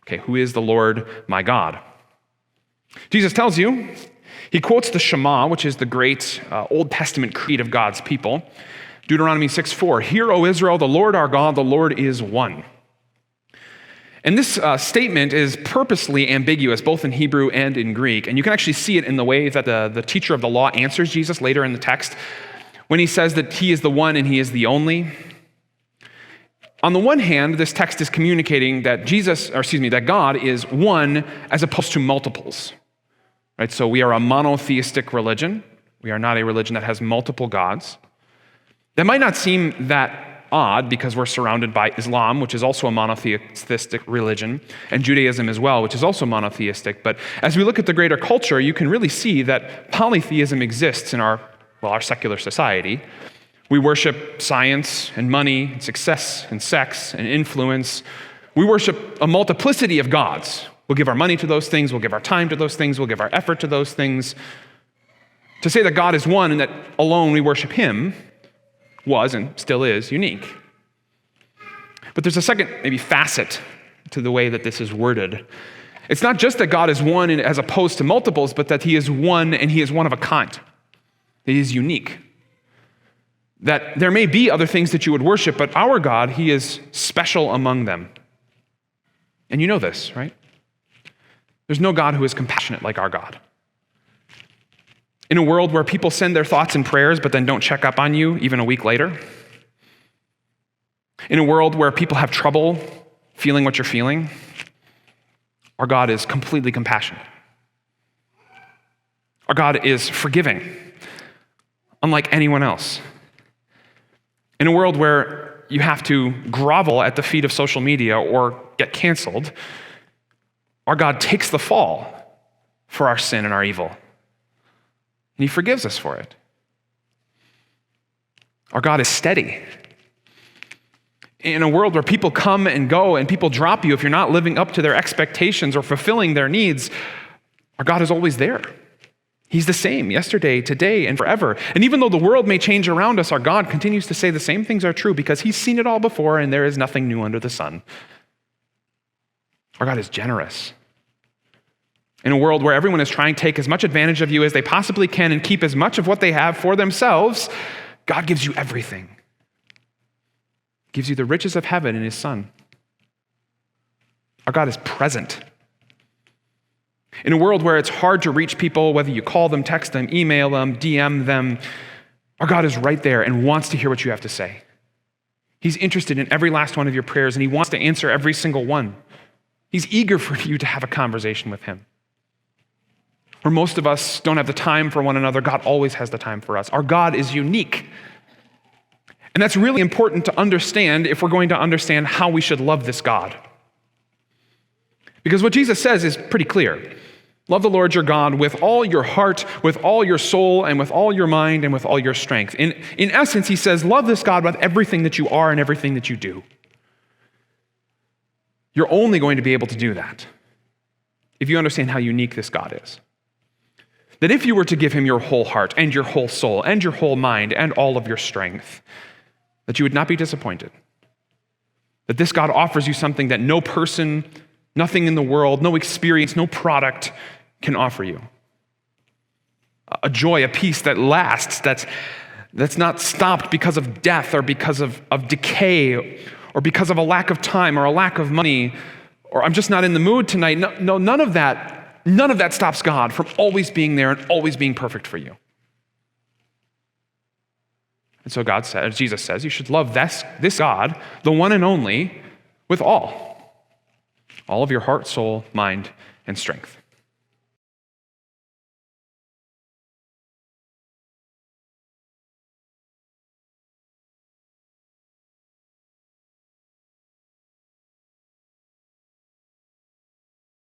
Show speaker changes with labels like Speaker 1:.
Speaker 1: Okay, who is the Lord my God? Jesus tells you, he quotes the Shema, which is the great Old Testament creed of God's people. Deuteronomy 6:4, "Hear, O Israel, the Lord our God, the Lord is one." And this statement is purposely ambiguous, both in Hebrew and in Greek. And you can actually see it in the way that the teacher of the law answers Jesus later in the text when he says that he is the one and he is the only. On the one hand, this text is communicating that that God is one as opposed to multiples. Right? So we are a monotheistic religion. We are not a religion that has multiple gods. That might not seem that odd because we're surrounded by Islam, which is also a monotheistic religion, and Judaism as well, which is also monotheistic. But as we look at the greater culture, you can really see that polytheism exists in our secular society. We worship science and money and success and sex and influence. We worship a multiplicity of gods. We'll give our money to those things. We'll give our time to those things. We'll give our effort to those things. To say that God is one and that alone we worship him was and still is unique. But there's a second maybe facet to the way that this is worded. It's not just that God is one as opposed to multiples, but that he is one and he is one of a kind. He is unique. That there may be other things that you would worship, but our God, he is special among them. And you know this, right? There's no God who is compassionate like our God. In a world where people send their thoughts and prayers but then don't check up on you even a week later. In a world where people have trouble feeling what you're feeling, our God is completely compassionate. Our God is forgiving, unlike anyone else. In a world where you have to grovel at the feet of social media or get canceled, our God takes the fall for our sin and our evil. And he forgives us for it. Our God is steady. In a world where people come and go and people drop you if you're not living up to their expectations or fulfilling their needs, our God is always there. He's the same yesterday, today, and forever. And even though the world may change around us, our God continues to say the same things are true because he's seen it all before and there is nothing new under the sun. Our God is generous. In a world where everyone is trying to take as much advantage of you as they possibly can and keep as much of what they have for themselves, God gives you everything. He gives you the riches of heaven in his Son. Our God is present. In a world where it's hard to reach people, whether you call them, text them, email them, DM them, our God is right there and wants to hear what you have to say. He's interested in every last one of your prayers and he wants to answer every single one. He's eager for you to have a conversation with him. Where most of us don't have the time for one another, God always has the time for us. Our God is unique. And that's really important to understand if we're going to understand how we should love this God. Because what Jesus says is pretty clear. Love the Lord your God with all your heart, with all your soul, and with all your mind, and with all your strength. In essence, he says, love this God with everything that you are and everything that you do. You're only going to be able to do that if you understand how unique this God is. That if you were to give him your whole heart and your whole soul and your whole mind and all of your strength, that you would not be disappointed. That this God offers you something that no person, nothing in the world, no experience, no product can offer you. A joy, a peace that lasts, that's not stopped because of death or because of decay or because of a lack of time or a lack of money or I'm just not in the mood tonight. No, none of that. None of that stops God from always being there and always being perfect for you. And so Jesus says, you should love this God, the one and only, with all of your heart, soul, mind, and strength.